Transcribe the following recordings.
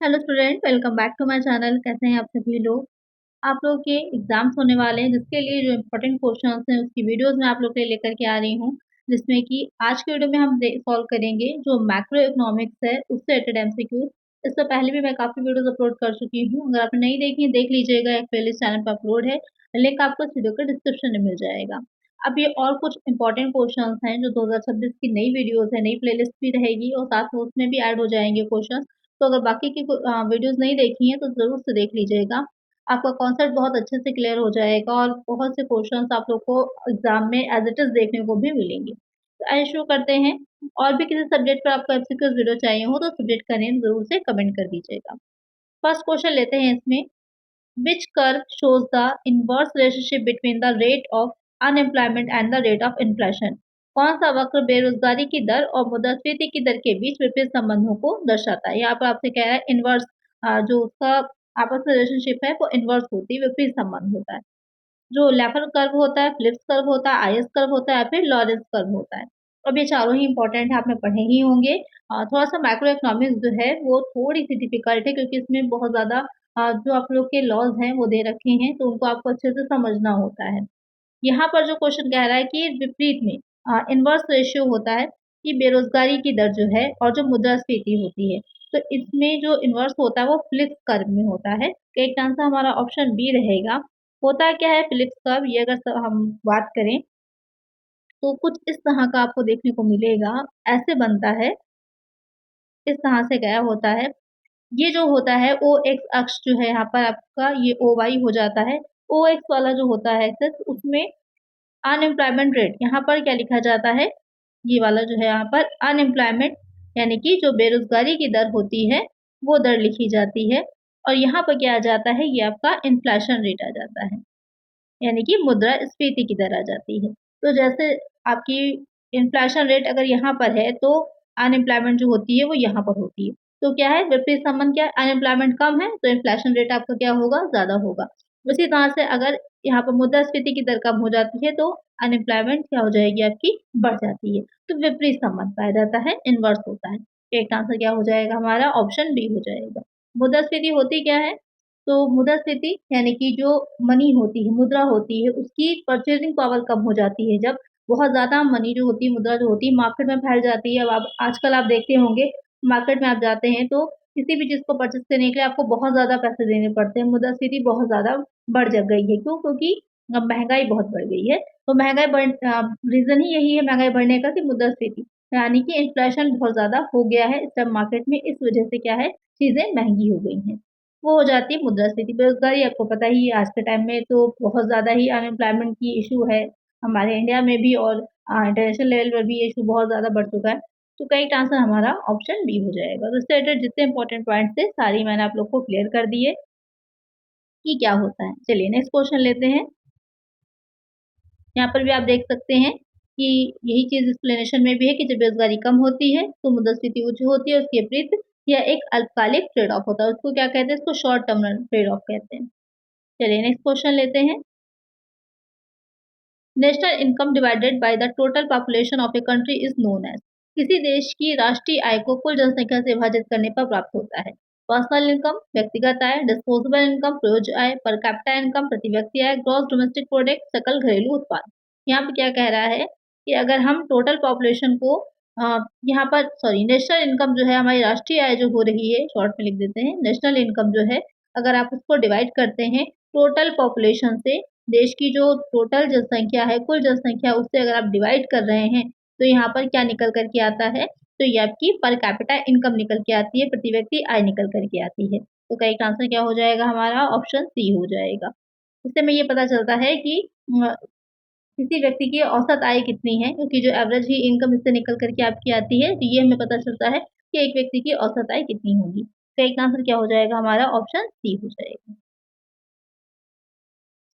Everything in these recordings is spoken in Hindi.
Hello student, welcome back to my channel. कैसे हैं आप सभी लोग। आप लोगों के एग्जाम्स होने वाले हैं, जिसके लिए जो इम्पोर्टेंट क्वेश्चंस हैं उसकी वीडियोस मैं आप लोग के लिए लेकर के आ रही हूँ। जिसमें कि आज के वीडियो में हम सॉल्व करेंगे जो मैक्रो इकोनॉमिक्स है उससे रिलेटेड एमसीक्यू। इससे पहले भी मैं काफ़ी वीडियोस अपलोड कर चुकी हूँ। अगर आपने नहीं देखी देख लीजिएगा, एक प्लेलिस्ट चैनल पर अपलोड है। लिंक आपको इस वीडियो के डिस्क्रिप्शन में मिल जाएगा। अब ये और कुछ इंपॉर्टेंट क्वेश्चंस हैं जो 2026 की नई वीडियोस है, नई प्लेलिस्ट भी रहेगी और साथ में उसमें भी ऐड हो जाएंगे क्वेश्चन। तो अगर बाकी की वीडियोस नहीं देखी हैं तो ज़रूर से देख लीजिएगा। आपका कॉन्सेप्ट बहुत अच्छे से क्लियर हो जाएगा और बहुत से क्वेश्चंस आप लोग को एग्जाम में एज इट इज़ देखने को भी मिलेंगे। तो आइए शुरू करते हैं। और भी किसी सब्जेक्ट पर आपको एमसीक्यूज वीडियो चाहिए हो तो सब्जेक्ट का नेम ज़रूर से कमेंट कर दीजिएगा। फर्स्ट क्वेश्चन लेते हैं इसमें। Which curve shows the inverse relationship between the rate of unemployment and the rate of inflation. कौन सा वक्र बेरोजगारी की दर और मुद्रास्फीति की दर के बीच विपरीत संबंधों को दर्शाता है। यहाँ पर आपसे कह रहा है इनवर्स, जो उसका आपस में रिलेशनशिप है वो इनवर्स होती है, विपरीत संबंध होता है। जो लेफर कर्व होता है, फिलिप्स कर्व होता है, आईएस कर्व होता है या फिर लॉरेंस कर्व होता है। अब ये चारों ही इंपॉर्टेंट है, आपने पढ़े ही होंगे। थोड़ा सा मैक्रो इकोनॉमिक्स जो है वो थोड़ी सी डिफिकल्ट है क्योंकि इसमें बहुत ज़्यादा जो आप लोग के लॉज हैं वो दे रखे हैं, तो उनको आपको अच्छे से समझना होता है। यहाँ पर जो क्वेश्चन कह रहा है कि विपरीत में इनवर्स रेशियो होता है कि बेरोजगारी की दर जो है और जो मुद्रास्फीति होती है, तो इसमें जो इनवर्स होता है वो फिलिप्स कर्व में होता है। तो एक आंसर हमारा ऑप्शन बी रहेगा। होता क्या है फिलिप्स कर्व, ये अगर हम बात करें तो कुछ इस तरह का आपको देखने को मिलेगा। ऐसे बनता है, इस तरह से गया होता है। ये जो होता है ओ एक्स अक्ष जो है यहाँ पर आपका ये ओ वाई हो जाता है। ओ एक्स वाला जो होता है एक्सेस, उसमें अनएम्प्लॉयमेंट रेट यहाँ पर क्या लिखा जाता है, ये वाला जो है यहाँ पर अनएम्प्लॉयमेंट यानी कि जो बेरोजगारी की दर होती है वो दर लिखी जाती है। और यहाँ पर क्या आ जाता है, ये आपका इन्फ्लेशन रेट आ जाता है, यानी कि मुद्रास्फीति की दर आ जाती है। तो जैसे आपकी इन्फ्लेशन रेट अगर यहाँ पर है तो अनएम्प्लॉयमेंट जो होती है वो यहाँ पर होती है। तो क्या है विपरीत संबंध, क्या है, अनएम्प्लॉयमेंट कम है तो इन्फ्लेशन रेट आपका क्या होगा, ज़्यादा होगा। उसी तरह से अगर यहाँ पर मुद्रास्फीति की दर कम हो जाती है तो अनएम्प्लॉयमेंट क्या हो जाएगी, आपकी बढ़ जाती है। तो विपरीत संबंध पाया जाता है, इनवर्स होता है। एक आंसर क्या हो जाएगा हमारा, ऑप्शन बी हो जाएगा। मुद्रास्फीति होती क्या है, तो मुद्रास्फीति यानी कि जो मनी होती है, मुद्रा होती है, उसकी परचेजिंग पावर कम हो जाती है। जब बहुत ज़्यादा मनी जो होती है, मुद्रा जो होती है मार्केट में फैल जाती है। अब आप आजकल आप देखते होंगे मार्केट में आप जाते हैं तो किसी भी चीज़ को परचेज करने के लिए आपको बहुत ज़्यादा पैसे देने पड़ते हैं। मुद्रास्फीति बहुत ज़्यादा बढ़ जग गई है। क्यों? क्योंकि अब महंगाई बहुत बढ़ गई है। तो रीज़न ही यही है महंगाई बढ़ने का कि मुद्रास्फीति यानी कि इन्फ्लेशन बहुत ज़्यादा हो गया है इस टाइम मार्केट में। इस वजह से क्या है, चीज़ें महंगी हो गई हैं। वो हो जाती है मुद्रास्फीति। बेरोज़गारी आपको पता ही है आज के टाइम में तो बहुत ज़्यादा ही अनएम्प्लॉयमेंट की इश्यू है हमारे इंडिया में भी, और इंटरनेशनल लेवल पर भी ये इश्यू बहुत ज़्यादा बढ़ चुका है। तो करेक्ट आंसर हमारा ऑप्शन बी हो जाएगा। तो इससे रिलेटेड जितने इंपॉर्टेंट पॉइंट्स थे सारी मैंने आप लोग को क्लियर कर दिए कि क्या होता है। चलिए नेक्स्ट क्वेश्चन लेते हैं। यहाँ पर भी आप देख सकते हैं कि यही चीज़ एक्सप्लेनेशन में भी है कि जब बेरोजगारी कम होती है तो मुद्रास्फीति उच्च होती है, उसके विपरीत यह एक अल्पकालिक ट्रेड ऑफ होता है। उसको क्या कहते हैं, इसको शॉर्ट टर्म ट्रेड ऑफ कहते हैं। चलिए नेक्स्ट क्वेश्चन लेते हैं। National income divided by the total population of a country is known as. किसी देश की राष्ट्रीय आय को कुल जनसंख्या से विभाजित करने पर प्राप्त होता है। पर्सनल इनकम व्यक्तिगत आय, डिस्पोजेबल इनकम प्रयोज्य आय, पर कैपिटा इनकम प्रति व्यक्ति आय, ग्रॉस डोमेस्टिक प्रोडक्ट सकल घरेलू उत्पाद। यहाँ पे क्या कह रहा है कि अगर हम टोटल पॉपुलेशन को यहाँ पर नेशनल इनकम जो है हमारी राष्ट्रीय आय जो हो रही है, शॉर्ट में लिख देते हैं, नेशनल इनकम जो है अगर आप उसको डिवाइड करते हैं टोटल पॉपुलेशन से, देश की जो टोटल जनसंख्या है, कुल जनसंख्या, उससे अगर आप डिवाइड कर रहे हैं तो यहाँ पर क्या निकल कर के आता है, तो ये आपकी पर कैपिटा इनकम निकल के आती है, प्रति व्यक्ति आय निकल कर के आती है। तो करेक्ट आंसर क्या हो जाएगा हमारा, ऑप्शन सी हो जाएगा। इससे हमें ये पता चलता है कि किसी व्यक्ति की औसत आय कितनी है, क्योंकि जो एवरेज ही इनकम इससे निकल करके आपकी आती है, तो ये हमें पता चलता है कि एक व्यक्ति की औसत आय कितनी होगी। करेक्ट आंसर क्या हो जाएगा हमारा, ऑप्शन सी हो जाएगा।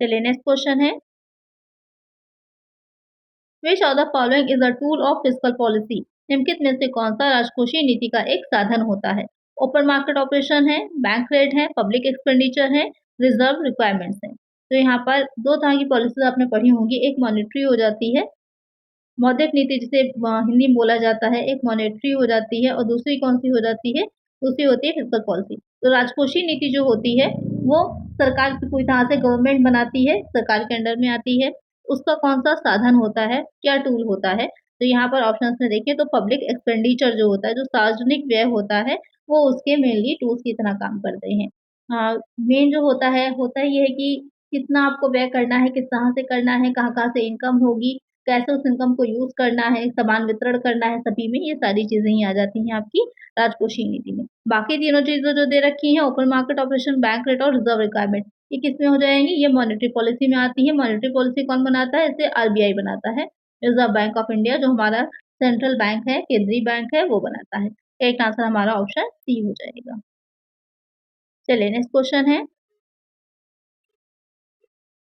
चलिए नेक्स्ट क्वेश्चन है। Which of the following is a tool of fiscal policy. निम्नलिखित में से कौन सा राजकोषीय नीति का एक साधन होता है। ओपन मार्केट ऑपरेशन है, बैंक रेट है, पब्लिक एक्सपेंडिचर है, रिजर्व रिक्वायरमेंट्स है। तो यहाँ पर दो तरह की पॉलिसीज आपने पढ़ी होंगी, एक मॉनेटरी हो जाती है, मौद्रिक नीति जिसे हिंदी में बोला जाता है, एक मॉनेटरी हो जाती है, और दूसरी कौन सी हो जाती है, दूसरी होती है फिस्कल पॉलिसी। तो राजकोषीय नीति जो होती है वो सरकार की कोई तरह से गवर्नमेंट बनाती है, सरकार के अंडर में आती है। उसका कौन-सा साधन होता है, क्या टूल होता है? तो यहाँ पर ऑप्शंस में देखें तो पब्लिक एक्सपेंडिचर जो होता है, जो सार्वजनिक व्यय होता है, वो उसके मेनली टूल्स की तरह काम करते हैं। मेन जो होता ये है कि कितना आपको व्यय करना है, किस तरह से करना है, कहाँ-कहाँ से इनकम होगी, कैसे उस इनकम को यूज़ करना है, समान वितरण करना है सभी में, ये सारी चीज़ें ही आ जाती हैं आपकी राजकोषीय नीति में। बाकी तीनों चीज़ें जो दे रखी हैं open market operation, bank rate और रिज़र्व रिक्वायरमेंट, ये किसमें हो जाएँगी? ये मॉनेटरी पॉलिसी में आती है। मॉनेटरी पॉलिसी कौन बनाता है? इसे आरबीआई बनाता है। रिज़र्व बैंक ऑफ इंडिया जो हमारा सेंट्रल बैंक है, केंद्रीय बैंक है, वो बनाता है। करेक्ट आंसर हमारा ऑप्शन सी हो जाएगा। चलिए नेक्स्ट क्वेश्चन है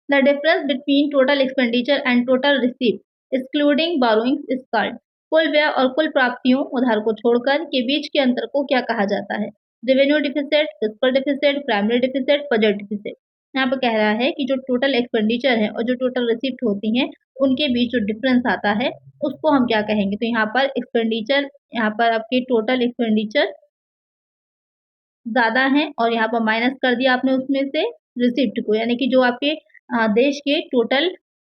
the difference between total expenditure and total receipt excluding borrowings is called. कुल व्यय और कुल प्राप्तियों उधार को छोड़कर के बीच के अंतर को क्या कहा जाता है? Revenue deficit, fiscal deficit, primary deficit, budget deficit. यहाँ पर कह रहा है कि जो टोटल एक्सपेंडिचर है और जो टोटल रिसिप्ट होती हैं उनके बीच जो डिफरेंस आता है उसको हम क्या कहेंगे? तो यहाँ पर एक्सपेंडिचर, यहाँ पर आपकी टोटल एक्सपेंडिचर ज़्यादा हैं और यहाँ पर माइनस कर दिया आपने उसमें से रिसिप्ट को, यानी कि जो आपके देश के टोटल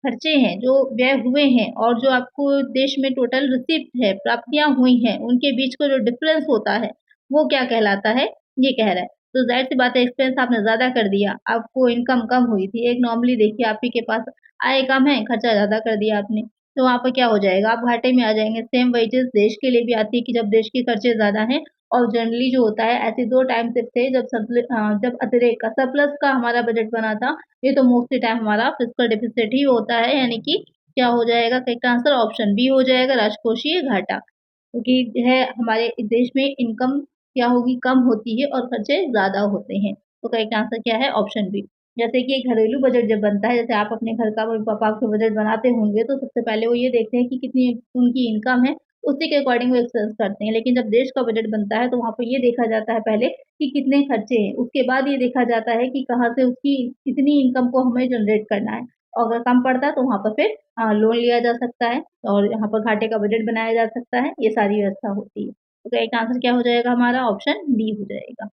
खर्चे हैं, जो व्यय हुए हैं और जो आपको देश में टोटल रिसिप्ट है, प्राप्तियाँ हुई हैं, उनके बीच का जो डिफ़रेंस होता है, वो क्या कहलाता है? ये कह रहा है। तो ज़ाहिर-सी बात है एक्सपेंस आपने ज़्यादा कर दिया, आपको इनकम कम हुई थी। एक नॉर्मली देखिए आप ही के पास आय कम है, खर्चा ज़्यादा कर दिया आपने, तो वहाँ पर क्या हो जाएगा? आप घाटे में आ जाएँगे। सेम वही चीज़ देश के लिए भी आती है कि जब देश के खर्चे ज़्यादा हैं और जनरली जो होता है ऐसे 2 टाइम शिफ्ट थे जब अतिरेक का सरप्लस का हमारा बजट बना था, ये तो मोस्टली टाइम हमारा फिस्कल डेफिसिट ही होता है, यानी कि क्या हो जाएगा करेक्ट आंसर ऑप्शन बी हो जाएगा राजकोषीय घाटा। क्योंकि है हमारे देश में इनकम क्या होगी कम होती है और खर्चे ज़्यादा होते हैं। तो करेक्ट आंसर क्या है ऑप्शन बी। जैसे कि घरेलू बजट जब बनता है, जैसे आप अपने घर का मम्मी-पापा आपके बजट बनाते होंगे, तो सबसे पहले वो ये देखते हैं कि कितनी उनकी इनकम है, उसी के अकॉर्डिंग वो एक्सपेंस करते हैं। लेकिन जब देश का बजट बनता है, तो वहाँ पे ये देखा जाता है पहले कि कितने खर्चे हैं, उसके बाद ये देखा जाता है कि कहाँ से उसकी कितनी इनकम को हमें जनरेट करना है। और अगर कम पड़ता है तो वहाँ पर फिर लोन लिया जा सकता है और यहाँ पर घाटे का बजट बनाया जा सकता है, ये सारी व्यवस्था होती है। तो करेक्ट आंसर क्या हो जाएगा हमारा ऑप्शन डी हो जाएगा।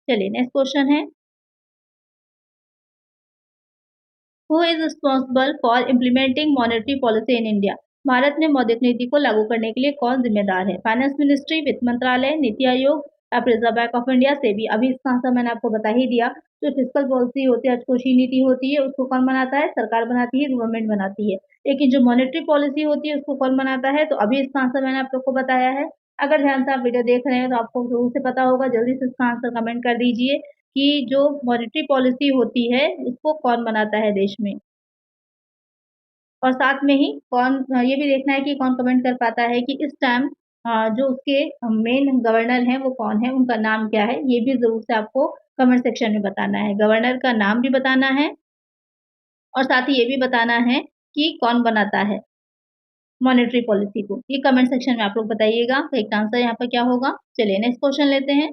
चलिए नेक्स्ट क्वेश्चन है who is responsible for implementing monetary policy in India? Bharat में मौद्रिक नीति को लागू करने के लिए कौन जिम्मेदार है? फाइनेंस मिनिस्ट्री, वित्त मंत्रालय, नीति आयोग या फिर रिजर्व बैंक ऑफ इंडिया से भी? अभी इसका आंसर मैंने आपको बता ही दिया। जो फिजिकल पॉलिसी होती है, राजकोषीय नीति होती है, उसको कौन बनाता है? सरकार बनाती है, गवर्नमेंट बनाती है। लेकिन जो मॉनेटरी पॉलिसी होती है उसको कौन बनाता है? तो अभी इसका आंसर मैंने आप लोग को बताया है। अगर ध्यान से आप वीडियो देख रहे हैं तो आपको जरूर से पता होगा, जल्दी से इसका आंसर कमेंट कर दीजिए कि जो मॉनेटरी पॉलिसी होती है उसको कौन बनाता है देश में। और साथ में ही ये भी देखना है कि कौन कमेंट कर पाता है कि इस टाइम जो उसके मेन गवर्नर हैं वो कौन है, उनका नाम क्या है? ये भी ज़रूर से आपको कमेंट सेक्शन में बताना है। गवर्नर का नाम भी बताना है और साथ ही ये भी बताना है कि कौन बनाता है मॉनेटरी पॉलिसी को। ये कमेंट सेक्शन में आप लोग बताइएगा। करेक्ट आंसर यहाँ पर क्या होगा? चलिए नेक्स्ट क्वेश्चन लेते हैं।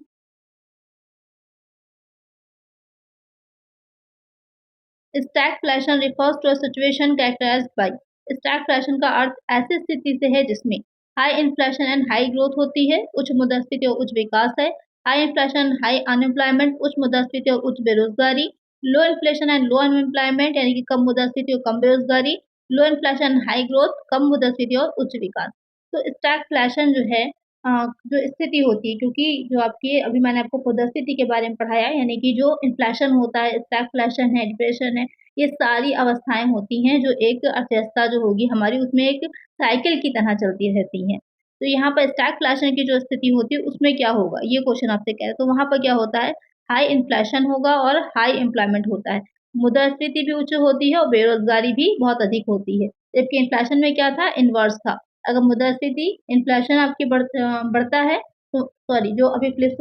Stagflation refers to a situation characterized by stagflation का अर्थ ऐसी स्थिति से है जिसमें high inflation and high growth होती है, उच्च मुद्रास्फीति और उच्च विकास है। हाई इन्फ्लेशन हाई अनएम्प्लॉयमेंट, उच्च मुद्रास्फीति और उच्च बेरोजगारी। लो इन्फ्लेशन एंड लो अनएम्प्लॉयमेंट यानी कि कम मुद्रास्फीति और कम बेरोजगारी। लो इन्फ्लेशन हाई ग्रोथ, कम मुद्रास्फीति और उच्च विकास। तो स्टैगफ्लेशन जो है अ, जो स्थिति होती है, क्योंकि जो आपकी अभी मैंने आपको मुद्रास्फीति के बारे में पढ़ाया, यानी कि जो इन्फ्लेशन होता है, स्टैगफ्लेशन है, डिप्रेशन है, ये सारी अवस्थाएँ होती हैं जो एक अर्थव्यवस्था जो होगी हमारी उसमें एक साइकिल की तरह चलती रहती हैं। तो यहाँ पर स्टैगफ्लेशन की जो स्थिति होती है उसमें क्या होगा? ये क्वेश्चन आपसे कह रहे हैं। तो वहाँ पर क्या होता है, हाई इन्फ्लेशन होगा और हाई एम्प्लॉयमेंट होता है। मुद्रास्फीति भी उच्च होती है और बेरोज़गारी भी बहुत अधिक होती है। जबकि इन्फ्लेशन में क्या था, इन्वर्स था। अगर मुद्रास्फीति इन्फ्लेशन आपकी बढ़ता है, तो सॉरी, जो अभी फ्लिप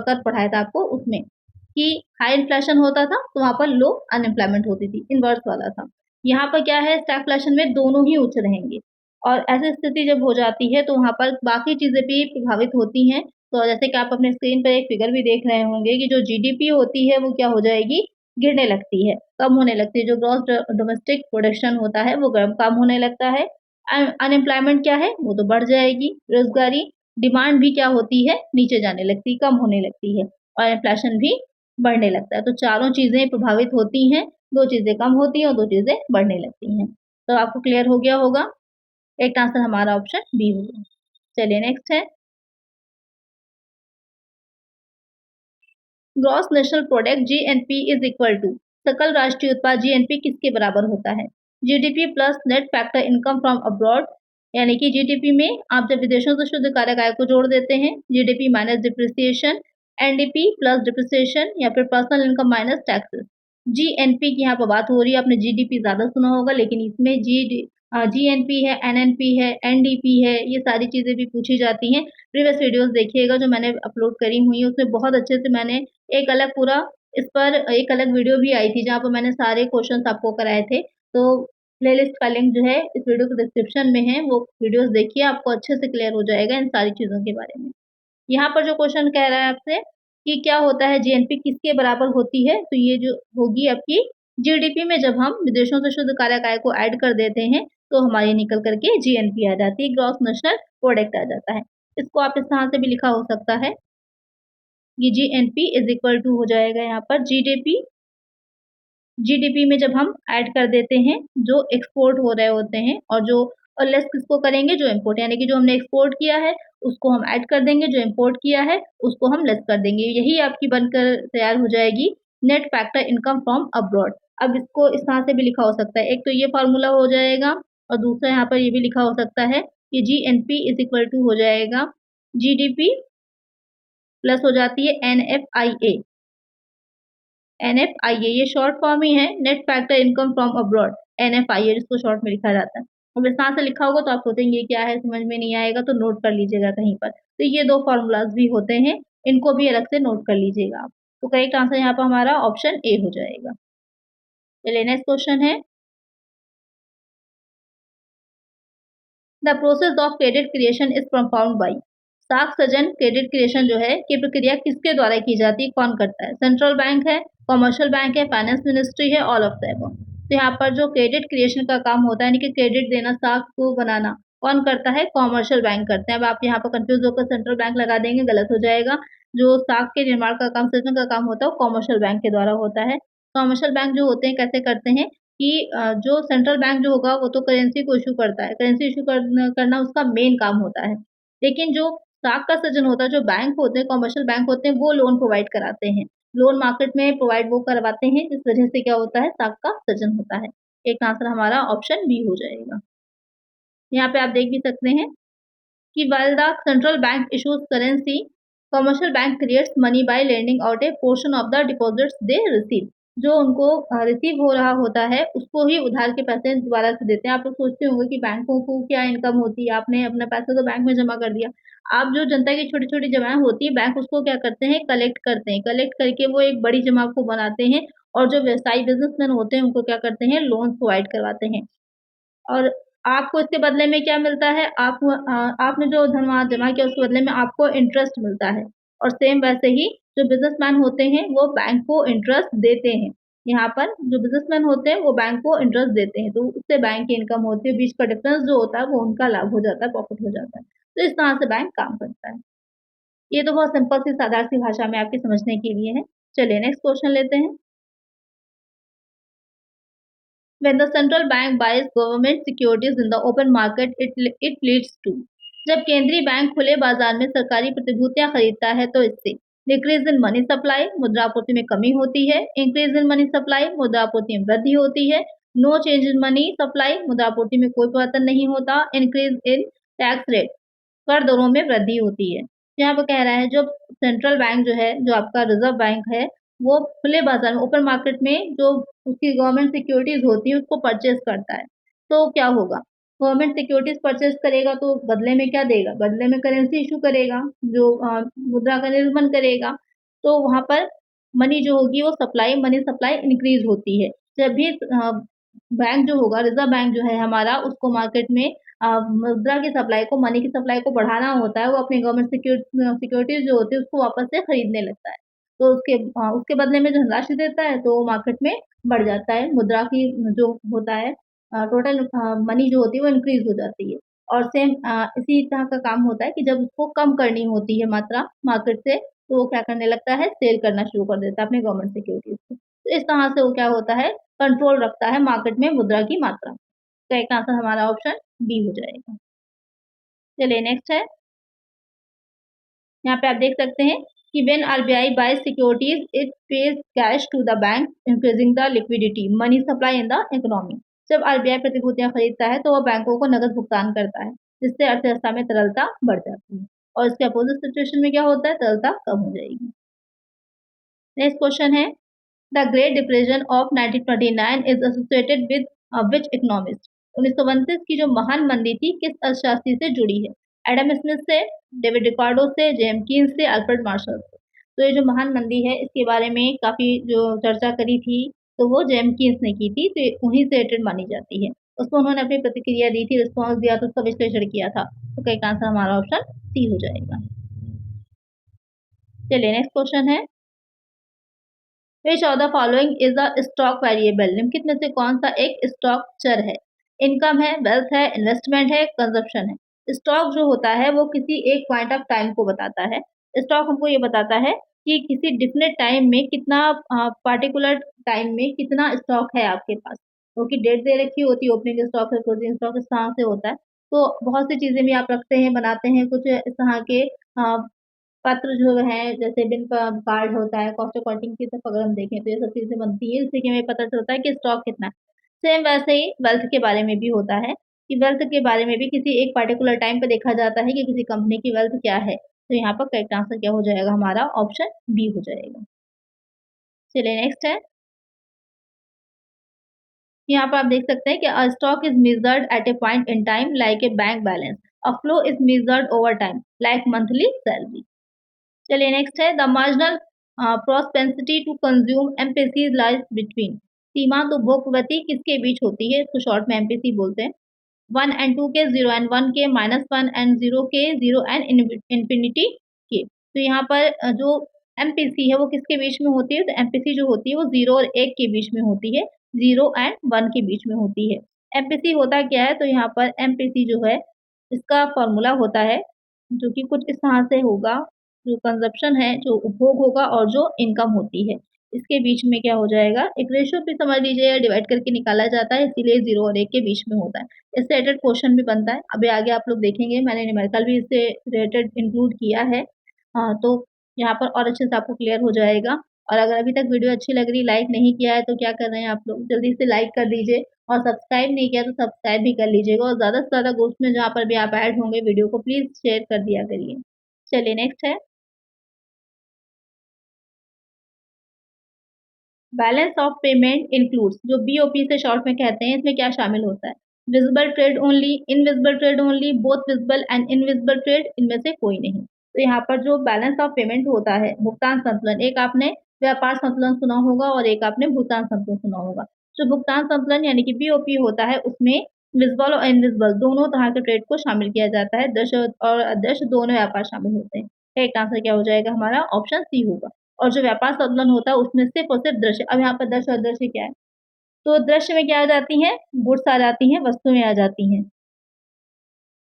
कर पढ़ाया था आपको उसमें कि हाई इन्फ्लेशन होता था तो वहाँ पर लो अनएम्प्लॉयमेंट होती थी, इन्वर्स वाला था। यहाँ पर क्या है, स्टैगफ्लेशन में दोनों ही उच्च रहेंगे और ऐसी स्थिति जब हो जाती है तो वहाँ पर बाकी चीज़ें भी प्रभावित होती हैं। तो जैसे कि आप अपने स्क्रीन पर एक फिगर भी देख रहे होंगे कि जो जीडीपी होती है वो क्या हो जाएगी, गिरने लगती है, कम होने लगती है। जो ग्रॉस डोमेस्टिक प्रोडक्शन होता है वो कम होने लगता है। अनएम्प्लॉयमेंट क्या है, वो तो बढ़ जाएगी। बेरोज़गारी, डिमांड भी क्या होती है, नीचे जाने लगती है, कम होने लगती है। और इन्फ्लेशन भी बढ़ने लगता है। तो चारों चीज़ें प्रभावित होती हैं, 2 चीज़ें कम होती हैं और 2 चीज़ें बढ़ने लगती हैं। तो आपको क्लियर हो गया होगा? एक आंसर हमारा ऑप्शन बी होगा। चलिए नेक्स्ट है, gross national product GNP is equal to, सकल राष्ट्रीय उत्पाद जीएनपी किसके बराबर होता है? GDP plus net factor income from abroad, यानी कि जीडीपी में आप जब विदेशों से शुद्ध कारक आय को जोड़ देते हैं, GDP minus depreciation, NDP plus depreciation या फिर personal income minus taxes. GNP की यहाँ पर बात हो रही है, आपने जीडीपी ज्यादा सुना होगा लेकिन इसमें जीएनपी है, एनएनपी है, एनडीपी है, ये सारी चीजें भी पूछी जाती हैं। प्रीवियस वीडियोस देखिएगा जो मैंने अपलोड करी हुई है, उसमें बहुत अच्छे से मैंने एक अलग पूरा इस पर एक अलग वीडियो भी आई थी जहाँ पर मैंने सारे क्वेश्चंस आपको कराए थे। तो प्लेलिस्ट का लिंक जो है इस वीडियो के डिस्क्रिप्शन में है, वो वीडियोस देखिए, आपको अच्छे से क्लियर हो जाएगा इन सारी चीज़ों के बारे में। यहाँ पर जो क्वेश्चन कह रहा है आपसे कि क्या होता है जीएनपी किसके बराबर होती है? तो ये जो होगी आपकी जीडीपी में जब हम विदेशों से शुद्ध कारक आय को ऐड कर देते हैं, तो हमारी निकल कर के जीएनपी आ जाती है, ग्रॉस नेशनल प्रोडक्ट आ जाता है। इसको आप इस तरह से भी लिखा हो सकता है, ये जीएनपी इज इक्वल टू हो जाएगा यहाँ पर जीडीपी। जीडीपी में जब हम ऐड कर देते हैं जो एक्सपोर्ट हो रहे होते हैं और जो और लेस किसको करेंगे, जो इम्पोर्ट, यानी कि जो हमने एक्सपोर्ट किया है उसको हम ऐड कर देंगे, जो इम्पोर्ट किया है उसको हम लेस कर देंगे। यही आपकी बनकर तैयार हो जाएगी net factor income from abroad. अब इसको इस तरह से भी लिखा हो सकता है, एक तो ये फार्मूला हो जाएगा और दूसरा यहाँ पर ये भी लिखा हो सकता है कि G N P is equal to हो जाएगा जीडीपी प्लस हो जाती है NFIA। NFIA ये शॉर्ट फॉर्म ही है, net factor income from abroad, NFIA जिसको शॉर्ट में लिखा जाता है। अब इस तरह से लिखा होगा तो आप सोचेंगे क्या है, समझ में नहीं आएगा, तो नोट कर लीजिएगा कहीं पर। तो ये 2 फॉर्मूलाज भी होते हैं, इनको भी अलग से नोट कर लीजिएगा आप। तो करेक्ट आंसर यहाँ पर हमारा ऑप्शन ए हो जाएगा। चलिए नेक्स्ट क्वेश्चन है, the process of credit creation is performed by, साख सजन क्रेडिट क्रिएशन जो है की प्रक्रिया किसके द्वारा की जाती है, कौन करता है? सेंट्रल बैंक है, कॉमर्शियल बैंक है, फाइनेंस मिनिस्ट्री है, ऑल ऑफ द अबव। तो यहाँ पर जो क्रेडिट क्रिएशन का काम होता है, यानी कि क्रेडिट देना, साख को बनाना, कौन करता है? कॉमर्शियल बैंक करते हैं। अब आप यहाँ पर कंफ्यूज होकर सेंट्रल बैंक लगा देंगे, गलत हो जाएगा। जो साख के निर्माण का काम, सृजन का काम होता है, वो कॉमर्शियल बैंक के द्वारा होता है। कॉमर्शियल बैंक जो होते हैं कैसे करते हैं कि जो सेंट्रल बैंक जो होगा वो तो करेंसी को इश्यू करता है, करेंसी इश्यू करना उसका मेन काम होता है। लेकिन जो साख का सृजन होता है, जो बैंक होते हैं, कमर्शियल बैंक होते हैं, वो लोन प्रोवाइड कराते हैं। लोन मार्केट में प्रोवाइड वो करवाते हैं, जिस वजह से क्या होता है, साख का सृजन होता है। एक आंसर हमारा ऑप्शन बी हो जाएगा। यहाँ पे आप देख भी सकते हैं कि while the central bank issues currency, commercial bank creates money by lending out a portion of the deposits they receive। जो उनको रिसीव हो रहा होता है उसको ही उधार के पैसे दोबारा से देते हैं। आप लोग सोचते होंगे कि बैंकों को क्या इनकम होती है, आपने अपना पैसा तो बैंक में जमा कर दिया। आप जो जनता की छोटी-छोटी जमाएँ होती है, बैंक उसको क्या करते हैं, कलेक्ट करते हैं। कलेक्ट करके वो एक बड़ी जमा को बनाते हैं और जो व्यवसायी बिज़नेसमैन होते हैं उनको क्या करते हैं, लोन प्रोवाइड करवाते हैं। और आपको इसके बदले में क्या मिलता है? आपने जो धन वहाँ जमा किया उसके बदले में आपको इंटरेस्ट मिलता है और सेम वैसे ही जो बिज़नेसमैन होते हैं वो बैंक को इंटरेस्ट देते हैं। यहाँ पर जो बिज़नेसमैन होते हैं वो बैंक को इंटरेस्ट देते हैं, तो उससे बैंक की इनकम होती है, बीच का डिफरेंस जो होता है वो उनका लाभ हो जाता है, प्रॉफिट हो जाता है। तो इस तरह से बैंक काम करता है। ये तो बहुत सिंपल सी साधारण सी भाषा में आपके समझने के लिए है। चलिए नेक्स्ट क्वेश्चन लेते हैं। When the central bank buys government securities in the open market, it leads to, जब केंद्रीय बैंक खुले बाजार में सरकारी प्रतिभूतियां खरीदता है तो इससे डिक्रीज इन मनी सप्लाई, मुद्रापूर्ति में कमी होती है, इंक्रीज इन मनी सप्लाई, मुद्रापूर्ति में वृद्धि होती है, no change in money supply, मुद्रापूर्ति में कोई परिवर्तन नहीं होता, इंक्रीज इन टैक्स रेट, कर दरों में वृद्धि होती है। यहाँ पर कह रहा है जो सेंट्रल बैंक जो है, जो आपका रिजर्व बैंक है, वो खुले बाजार में, ओपन मार्केट में जो उसकी गवर्नमेंट सिक्योरिटीज होती है उसको परचेज करता है। तो क्या होगा, गवर्नमेंट सिक्योरिटीज परचेज करेगा तो बदले में क्या देगा, बदले में करेंसी इशू करेगा, जो मुद्रा का निर्गमन करेगा। तो वहां पर मनी जो होगी वो सप्लाई, मनी सप्लाई इंक्रीज होती है। जब भी बैंक जो होगा, रिजर्व बैंक जो है हमारा, उसको मार्केट में मुद्रा की सप्लाई को, मनी की सप्लाई को बढ़ाना होता है, वो अपनी गवर्नमेंट सिक्योरिटीज जो होती है उसको वापस से खरीदने लगता है। तो उसके बदले में जो धनराशि देता है तो मार्केट में बढ़ जाता है, मुद्रा की जो होता है टोटल मनी जो होती है वो इंक्रीज हो जाती है। और सेम इसी तरह का काम होता है कि जब उसको कम करनी होती है मात्रा मार्केट से, तो वो क्या करने लगता है, सेल करना शुरू कर देता है अपने गवर्नमेंट सिक्योरिटीज़ को। तो इस तरह से वो क्या होता है, कंट्रोल रखता है मार्केट में मुद्रा की मात्रा। तो एक आंसर हमारा ऑप्शन बी हो जाएगा। चलिए नेक्स्ट है, यहाँ पे आप देख सकते हैं कि when RBI buy securities it pays cash to the bank increasing the liquidity money supply in the economy. जब आरबीआई प्रतिभूतियां खरीदता है तो वह बैंकों को नगद भुगतान करता है, जिससे अर्थव्यवस्था में तरलता बढ़ जाती है, और इसके अपोजिट सिचुएशन में क्या होता है, तरलता कम हो जाएगी। नेक्स्ट क्वेश्चन है, the great depression of 1929 is associated with which economist. 1929 की जो महान मंदी थी किस अर्थशास्त्री से जुड़ी है? एडम स्मिथ से, डेविड रिकार्डो से, जेम्स कीन्स से, अल्फ्रेड मार्शल से। तो ये जो महान मंदी है इसके बारे में काफी जो चर्चा करी थी तो वो जेम्स कीन्स ने की थी, तो उन्हीं से रिलेटेड मानी जाती है। उसमें उन्होंने अपनी प्रतिक्रिया दी थी, रिस्पॉन्स दिया था, उसका विश्लेषण किया था। तो कई आंसर हमारा ऑप्शन सी हो जाएगा। चलिए नेक्स्ट क्वेश्चन है, which of the following is the stock variable. निम्नलिखित में से कौन सा एक स्टॉक चर है? इनकम है, वेल्थ है, इन्वेस्टमेंट है, कंजप्शन है। स्टॉक जो होता है वो किसी एक पॉइंट ऑफ टाइम को बताता है। स्टॉक हमको ये बताता है कि किसी डिफिनेट टाइम में कितना पार्टिकुलर टाइम में कितना स्टॉक है आपके पास, क्योंकि डेट दे रखी होती है, ओपनिंग स्टॉक है, क्लोजिंग स्टॉक इस तरह से होता है। तो बहुत सी चीजें भी आप रखते हैं, बनाते हैं, कुछ इस तरह के पत्र जो है, जैसे बिन कार्ड होता है, कॉस्ट अकाउंटिंग की तरफ अगर हम देखें तो ये सब चीजें बनती है, इससे कि हमें पता चलता है कि स्टॉक कितना है। सेम वैसे ही वेल्थ के बारे में भी होता है कि वेल्थ के बारे में भी किसी एक पर्टिकुलर टाइम पे देखा जाता है कि किसी कंपनी की वेल्थ क्या है। तो यहाँ पर करेक्ट आंसर क्या हो जाएगा, हमारा ऑप्शन बी हो जाएगा। चलिए नेक्स्ट है, यहाँ पर आप देख सकते हैं कि a stock is measured at a point in time like a bank balance, a flow is measured over time like monthly salary. चलिए नेक्स्ट है, the marginal propensity to consume MPC lies between. सीमांत उपभोग प्रवृत्ति किसके बीच होती है, इसको शॉर्ट में एमपीसी बोलते हैं। 1 and 2 के, 0 and 1 के, -1 and 0 के, 0 and infinity के। तो यहाँ पर जो एमपीसी है वो किसके बीच में होती है, तो एमपीसी जो होती है वो 0 और 1 के बीच में होती है, 0 and 1 के बीच में होती है। एमपीसी होता क्या है, तो यहाँ पर एमपीसी जो है इसका फॉर्मूला होता है जो कि कुछ इस तरह से होगा, जो कंजप्शन है, जो उपभोग होगा, और जो इनकम होती है, इसके बीच में क्या हो जाएगा, एक रेशियो भी समझ लीजिए, डिवाइड करके निकाला जाता है, इसीलिए 0 और 1 के बीच में होता है। इससे रिलेटेड क्वेश्चन भी बनता है, अभी आगे आप लोग देखेंगे, मैंने न्यूमेरिकल भी इससे रिलेटेड इंक्लूड किया है। तो यहाँ पर और अच्छे से आपको क्लियर हो जाएगा। और अगर अभी तक वीडियो अच्छी लग रही, लाइक नहीं किया है तो क्या कर रहे हैं आप लोग, जल्दी से लाइक कर दीजिए, और सब्सक्राइब नहीं किया तो सब्सक्राइब भी कर लीजिएगा, और ज़्यादा से ज़्यादा ग्रुप्स में जहाँ पर भी आप ऐड होंगे वीडियो को प्लीज़ शेयर कर दिया करिए। चलिए नेक्स्ट है, बैलेंस ऑफ पेमेंट इंक्लूड्स, जो बीओपी से शॉर्ट में कहते हैं, इसमें क्या शामिल होता है? Visible trade only, invisible trade only, both visible and invisible trade, इनमें से कोई नहीं। तो यहाँ पर जो बैलेंस ऑफ पेमेंट होता है, भुगतान संतुलन, एक आपने व्यापार संतुलन सुना होगा और एक आपने भुगतान संतुलन सुना होगा। जो भुगतान संतुलन यानी कि बीओपी होता है उसमें विजिबल और इनविजिबल दोनों तरह के ट्रेड को शामिल किया जाता है, दृश्य और अदृश्य दोनों व्यापार शामिल होते हैं। एक आंसर क्या हो जाएगा, हमारा ऑप्शन सी होगा। और जो व्यापार संतुलन होता है उसमें सिर्फ और सिर्फ दृश्य। अब यहाँ पर दृश्य और दृश्य क्या है, तो दृश्य में क्या आ जाती हैं, गुड्स आ जाती हैं, वस्तुएं आ जाती हैं,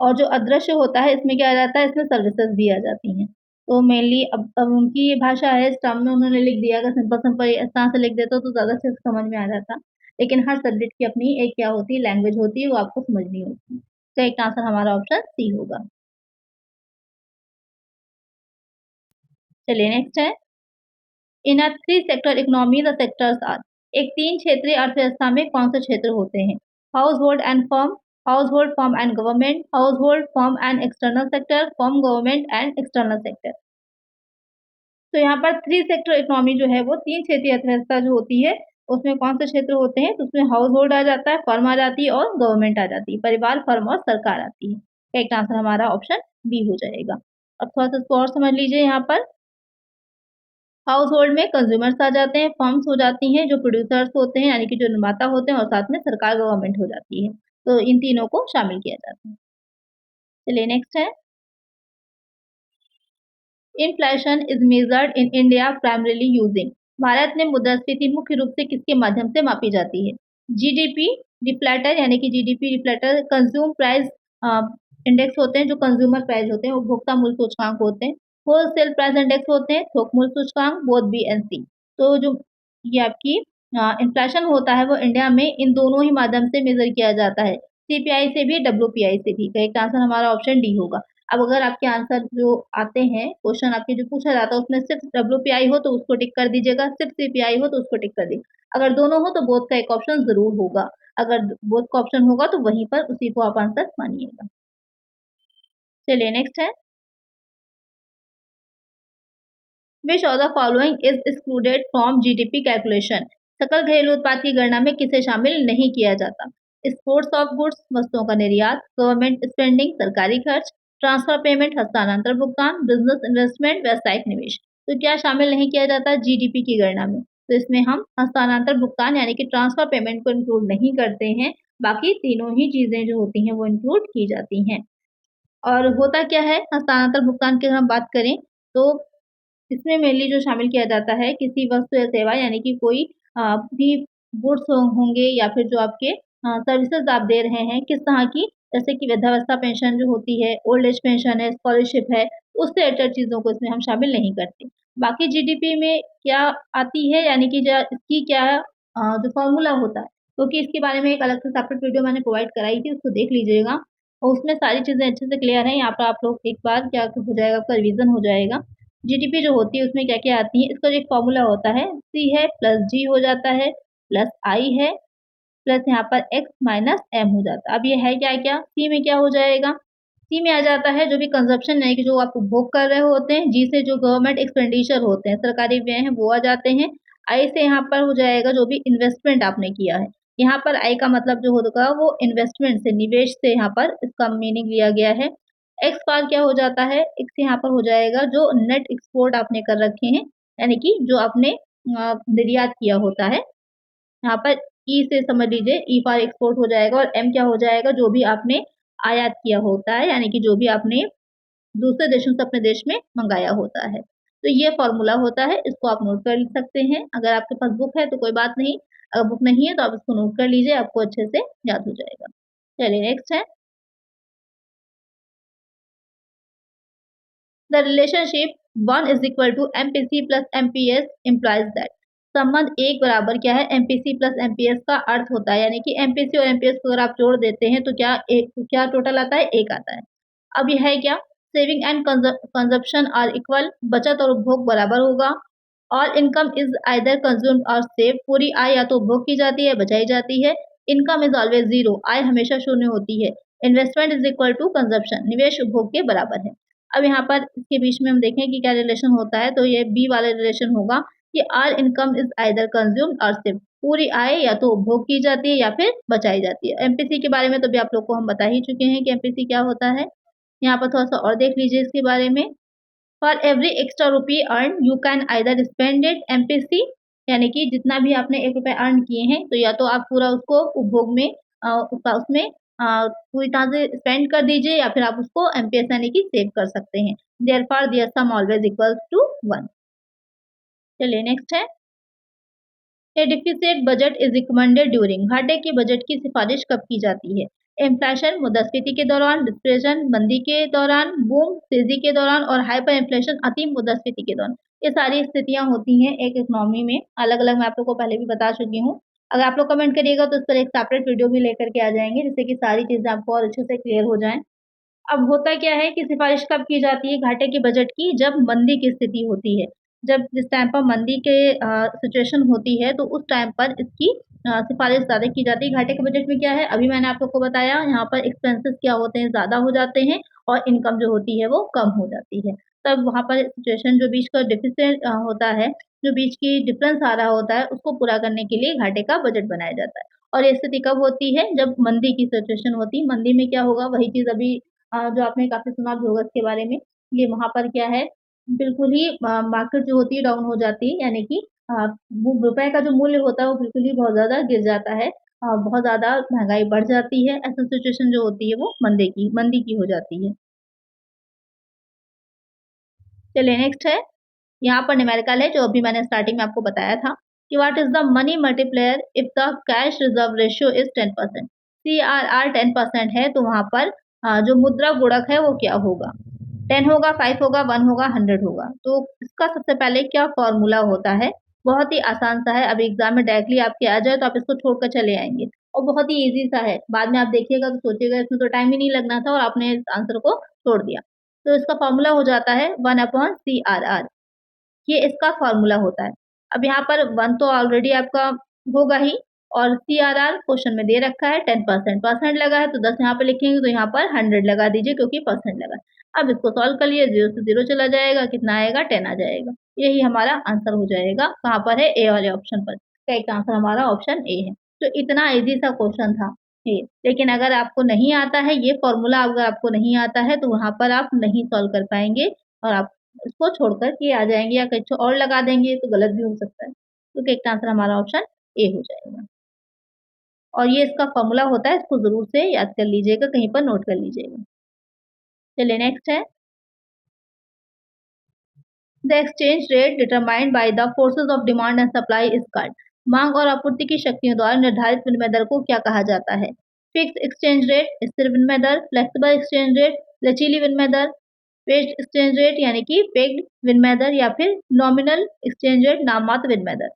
और जो अदृश्य होता है इसमें क्या आ जाता है, इसमें सर्विसेज भी आ जाती हैं। तो मेनली अब उनकी ये भाषा है, इस टर्म में उन्होंने लिख दिया, अगर सिंपल सिंपल इस तरह से लिख देता तो ज़्यादा अच्छे से समझ में आ जाता, लेकिन हर सब्जेक्ट की अपनी एक क्या होती है, लैंग्वेज होती है, वो आपको समझनी होती है। तो एक आंसर हमारा ऑप्शन सी होगा। चलिए नेक्स्ट है, in a 3 sector economy the sectors are. एक 3 क्षेत्रीय अर्थव्यवस्था में कौन से क्षेत्र होते हैं? House hold and firm, house hold firm and government, house hold firm and external sector, firm government and external sector. तो यहाँ पर 3 सेक्टर इकोनॉमी जो है वो 3 क्षेत्रीय अर्थव्यवस्था जो होती है उसमें कौन से क्षेत्र होते हैं, तो उसमें हाउस होल्ड आ जाता है, फर्म आ जाती है, और गवर्नमेंट आ जाती है, परिवार, फर्म और सरकार आती है। करेक्ट आंसर हमारा ऑप्शन बी हो जाएगा। अब थोड़ा सा इसको और समझ लीजिए, यहाँ पर हाउस होल्ड में कंज्यूमर्स आ जाते हैं, फर्म्स हो जाती हैं जो प्रोड्यूसर्स होते हैं यानी कि जो निर्माता होते हैं, और साथ में सरकार गवर्नमेंट हो जाती है। तो इन तीनों को शामिल किया जाता है। चलिए नेक्स्ट है, inflation is measured in India primarily using. Bharat में मुद्रास्फीति मुख्य रूप से किसके माध्यम से मापी जाती है? जीडीपी डिफ्लेटर यानी कि GDP deflator, consume price index होते हैं जो कंज्यूमर प्राइस होते हैं, उपभोक्ता मूल्य सूचकांक होते हैं, होलसेल प्राइस इंडेक्स होते हैं, थोक मूल्य सूचकांक, बोथ बी एंड सी। तो जो ये आपकी इन्फ्लेशन होता है वो इंडिया में इन दोनों ही माध्यम से मेज़र किया जाता है, सीपीआई से भी, डब्ल्यूपीआई से भी। करेक्ट आंसर हमारा ऑप्शन डी होगा। अब अगर आपके आंसर जो आते हैं, क्वेश्चन आपके जो पूछा जाता है उसमें सिर्फ डब्ल्यूपीआई हो तो उसको टिक कर दीजिएगा, सिर्फ सीपीआई हो तो उसको टिक कर दीजिए। अगर दोनों हो तो बोथ का एक ऑप्शन ज़रूर होगा। अगर बोथ का ऑप्शन होगा तो वहीं पर उसी को आप आंसर मानिएगा। चलिए नेक्स्ट है, which of the following is excluded from GDP calculation? सकल घरेलू उत्पाद की गणना में किसे शामिल नहीं किया जाता? एक्सपोर्ट्स ऑफ गुड्स, वस्तुओं का निर्यात, गवर्नमेंट स्पेंडिंग, सरकारी खर्च, ट्रांसफर पेमेंट, हस्तांतरण भुगतान, बिजनेस इन्वेस्टमेंट, व्यावसायिक निवेश। तो क्या शामिल नहीं किया जाता जीडीपी की गणना में? तो इसमें हम हस्तांतरण भुगतान यानी कि ट्रांसफर पेमेंट को इंक्लूड नहीं करते हैं, बाकी तीनों ही चीजें जो होती हैं वो इंक्लूड की जाती हैं। और होता क्या है हस्तांतरण भुगतान की अगर हम बात करें तो इसमें मेनली जो शामिल किया जाता है किसी वस्तु या सेवा यानी कि कोई भी गुड्स होंगे या फिर जो आपके सर्विसेज आप दे रहे हैं किस तरह की, जैसे कि वृद्धावस्था पेंशन जो होती है, ओल्ड एज पेंशन है, स्कॉलरशिप है, उससे रिलेटेड चीज़ों को इसमें हम शामिल नहीं करते। बाकी जीडीपी में क्या आती है यानी कि इसकी क्या जो फॉर्मूला होता है, क्योंकि इसके बारे में एक अलग से सेपरेट वीडियो मैंने प्रोवाइड कराई थी, उसको देख लीजिएगा और उसमें सारी चीज़ें अच्छे से क्लियर हैं। यहाँ पर आप लोग एक बार क्या हो जाएगा, आपका रिवीजन हो जाएगा। जीडीपी जो होती है उसमें क्या-क्या आती है, इसका जो एक फ़ॉर्मूला होता है, सी है प्लस जी हो जाता है, प्लस आई है, प्लस यहाँ पर एक्स माइनस एम हो जाता है। अब ये है क्या-क्या? सी में क्या हो जाएगा? सी में आ जाता है जो भी कंज़म्पशन यानी कि जो आप उपभोग कर रहे होते हैं, जी से जो गवर्नमेंट एक्सपेंडिचर होते हैं, सरकारी व्यय हैं वो आ जाते हैं। आई से यहाँ पर हो जाएगा जो भी इन्वेस्टमेंट आपने किया है। यहाँ पर आई का मतलब जो होगा वो इन्वेस्टमेंट से, निवेश से यहाँ पर इसका मीनिंग लिया गया है। एक्स बार क्या हो जाता है, एक्स यहाँ पर हो जाएगा जो नेट एक्सपोर्ट आपने कर रखे हैं, यानी कि जो आपने निर्यात किया होता है। यहाँ पर ई से समझ लीजिए, ई फॉर एक्सपोर्ट हो जाएगा और एम क्या हो जाएगा, जो भी आपने आयात किया होता है, यानी कि जो भी आपने दूसरे देशों से अपने देश में मंगाया होता है। तो ये फ़ॉर्मूला होता है, इसको आप नोट कर सकते हैं। अगर आपके पास बुक है तो कोई बात नहीं, अगर बुक नहीं है तो आप इसको नोट कर लीजिए, आपको अच्छे से याद हो जाएगा। चलिए नेक्स्ट है, the relationship 1 is equal to MPC plus MPS implies that. संबंध एक बराबर क्या है, एमपीसी प्लस एमपीएस का अर्थ होता है, यानी कि एमपीसी और एमपीएस को अगर आप जोड़ देते हैं तो क्या टोटल आता है, एक आता है। अब यह है क्या, saving and consumption are equal, बचत और उपभोग बराबर होगा। और इनकम इज आइदर कंज्यूम्ड और सेव, पूरी आय या तो उपभोग की जाती है, बचाई जाती है। इनकम इज ऑलवेज जीरो, आय हमेशा शून्य होती है। Investment is equal to consumption, निवेश उपभोग के बराबर है। अब यहाँ पर इसके बीच में हम देखें कि क्या रिलेशन होता है, तो ये बी वाला रिलेशन होगा कि our income is either consumed और सेव्ड, पूरी आय या तो उपभोग की जाती है या फिर बचाई जाती है। एमपीसी के बारे में तो भी आप लोग को हम बता ही चुके हैं कि एमपीसी क्या होता है। यहाँ पर थोड़ा सा और देख लीजिए इसके बारे में। For every extra rupee earn you can either spend it MPC, यानी कि जितना भी आपने 1 रुपए अर्न किए हैं तो या तो आप पूरा उसको उपभोग में उसमें पूरी तरह से स्पेंड कर दीजिए या फिर आप उसको एमपीएस यानी कि सेव कर सकते हैं। Therefore their sum always equals to 1। चलिए नेक्स्ट है, a deficit budget is recommended during, घाटे के बजट की सिफारिश कब की जाती है? इन्फ्लेशन, मुद्रास्फीति के दौरान, डिप्रेशन मंदी के दौरान, बूम तेजी के दौरान और हाइपर इन्फ्लेशन अति मुद्रास्फीति के दौरान। ये सारी स्थितियां होती हैं एक इकोनॉमी में, अलग अलग मैं आप लोग को पहले भी बता चुकी हूँ। अगर आप लोग कमेंट करिएगा तो इस पर एक सेपरेट वीडियो भी लेकर के आ जाएंगे जिससे कि सारी चीजें आपको और अच्छे से क्लियर हो जाएं। अब होता क्या है कि सिफ़ारिश कब की जाती है घाटे के बजट की? जब मंदी की स्थिति होती है। जब जिस टाइम पर मंदी के सिचुएशन होती है तो उस टाइम पर इसकी सिफ़ारिश ज़्यादा की जाती है। घाटे के बजट में क्या है, अभी मैंने आप लोग को बताया, यहाँ पर एक्सपेंसेस क्या होते हैं, ज़्यादा हो जाते हैं और इनकम जो होती है वो कम हो जाती है। तब वहाँ पर सिचुएशन जो बीच का डेफ़िसिट होता है, जो बीच की डिफ़रेंस आ रहा होता है उसको पूरा करने के लिए घाटे का बजट बनाया जाता है। और ये स्थिति कब होती है? जब मंदी की सिचुएशन होती है। मंदी में क्या होगा, वही चीज़ अभी जो आपने काफ़ी सुना भी होगा इसके बारे में, ये वहाँ पर क्या है, बिल्कुल ही मार्केट जो होती है डाउन हो जाती है, यानी कि वो रुपए का जो मूल्य होता है वो बिल्कुल ही बहुत ज़्यादा गिर जाता है। बहुत ज़्यादा महँगाई बढ़ जाती है, ऐसी सिचुएशन जो होती है वो मंदी की हो जाती है। चलिए नेक्स्ट है, यहाँ पर न्यूमेरिकल है जो अभी मैंने स्टार्टिंग में आपको बताया था कि what is the money multiplier if the cash reserve ratio is 10%। CRR 10% है तो वहाँ पर जो मुद्रा गुणक है वो क्या होगा? 10 होगा, 5 होगा, 1 होगा, 100 होगा। तो इसका सबसे पहले क्या फ़ॉर्मूला होता है, बहुत ही आसान सा है, अभी एग्ज़ाम में डायरेक्टली आपके आ जाए तो आप इसको छोड़कर चले आएँगे और बहुत ही ईज़ी सा है। बाद में आप देखिएगा तो सोचिएगा इसमें तो टाइम ही नहीं लगना था और आपने इस आंसर को छोड़ दिया। तो इसका फ़ॉर्मूला हो जाता है 1/CRR। ये इसका फ़ॉर्मूला होता है। अब यहाँ पर 1 तो ऑलरेडी आपका होगा ही और सीआरआर क्वेश्चन में दे रखा है 10%, परसेंट लगा है तो 10 यहाँ पे लिखेंगे तो यहाँ पर 100 लगा दीजिए क्योंकि परसेंट लगा है। अब इसको सॉल्व कर लिए 0 से 0 चला जाएगा, कितना आएगा 10 आ जाएगा। यही हमारा आंसर हो जाएगा, कहाँ पर है ए वाले ऑप्शन पर। करेक्ट आंसर हमारा ऑप्शन ए है। तो इतना ईज़ी सा क्वेश्चन था ये। लेकिन अगर आपको नहीं आता है ये फ़ॉर्मूला, अगर आपको नहीं आता है तो वहाँ पर आप नहीं सॉल्व कर पाएँगे और आप इसको छोड़कर के आ जाएँगे या कुछ और लगा देंगे तो गलत भी हो सकता है। तो करेक्ट आंसर हमारा ऑप्शन ए हो जाएगा। और ये इसका फ़ॉर्मूला होता है, इसको ज़रूर से याद कर लीजिएगा, कहीं पर नोट कर लीजिएगा। चलिए नेक्स्ट है, the exchange rate determined by the forces of demand and supply is called. मांग और आपूर्ति की शक्तियों द्वारा निर्धारित विनिमय दर को क्या कहा जाता है? फिक्स्ड एक्सचेंज रेट, स्थिर विनिमय दर, फ्लेक्सिबल एक्सचेंज रेट, लचीली विनिमय दर, पेज्ड एक्सचेंज रेट यानी कि पेग्ड विनिमय दर या फिर नॉमिनल एक्सचेंज रेट नाममात्र विनिमय दर।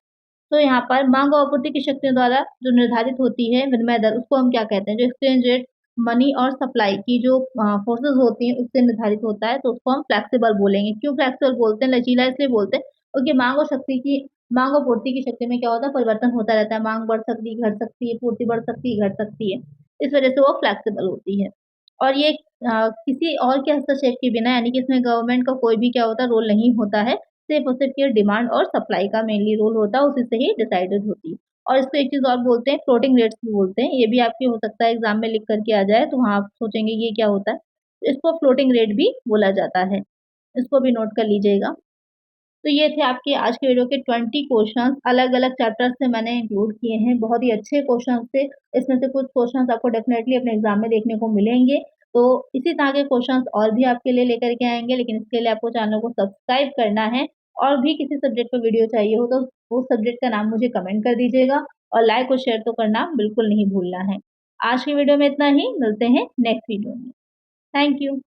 तो यहाँ पर मांग और आपूर्ति की शक्तियों द्वारा जो निर्धारित होती है विनिमय दर, उसको हम क्या कहते हैं? जो एक्सचेंज रेट मनी और सप्लाई की जो फोर्सेस होती हैं उससे निर्धारित होता है तो उसको हम फ्लेक्सिबल बोलेंगे। क्यों फ्लेक्सिबल बोलते हैं? लचीला इसलिए बोलते हैं क्योंकि मांग और पूर्ति की शक्ति में क्या होता है? परिवर्तन होता रहता है। मांग बढ़ सकती है, घट सकती है, पूर्ति बढ़ सकती है, घट सकती है। इस वजह से वो फ्लेक्सिबल होती है। और ये किसी और के हस्तक्षेप के बिना, यानी कि इसमें गवर्नमेंट का कोई भी क्या होता है रोल नहीं होता है। सिर्फ़ और सिर्फ़ ये डिमांड और सप्लाई का मेनली रोल होता है, उसी से ही डिसाइडेड होती है। और इसको एक चीज़ और बोलते हैं, फ्लोटिंग रेट्स भी बोलते हैं। ये भी आपके हो सकता है एग्ज़ाम में लिख कर के आ जाए, तो वहाँ आप सोचेंगे ये क्या होता है? इसको फ्लोटिंग रेट भी बोला जाता है। इसको भी नोट कर लीजिएगा। तो ये थे आपके आज के वीडियो के 20 क्वेश्चंस, अलग-अलग चैप्टर्स से मैंने इंक्लूड किए हैं। बहुत ही अच्छे क्वेश्चंस थे। इसमें से कुछ क्वेश्चंस आपको डेफ़िनेटली अपने एग्ज़ाम में देखने को मिलेंगे। तो इसी तरह के क्वेश्चंस और भी आपके लिए लेकर के आएँगे, लेकिन इसके लिए आपको चैनल को सब्सक्राइब करना है। और भी किसी सब्जेक्ट पे वीडियो चाहिए हो तो उस सब्जेक्ट का नाम मुझे कमेंट कर दीजिएगा और लाइक और शेयर तो करना बिल्कुल नहीं भूलना है। आज की वीडियो में इतना ही, मिलते हैं नेक्स्ट वीडियो में। Thank you.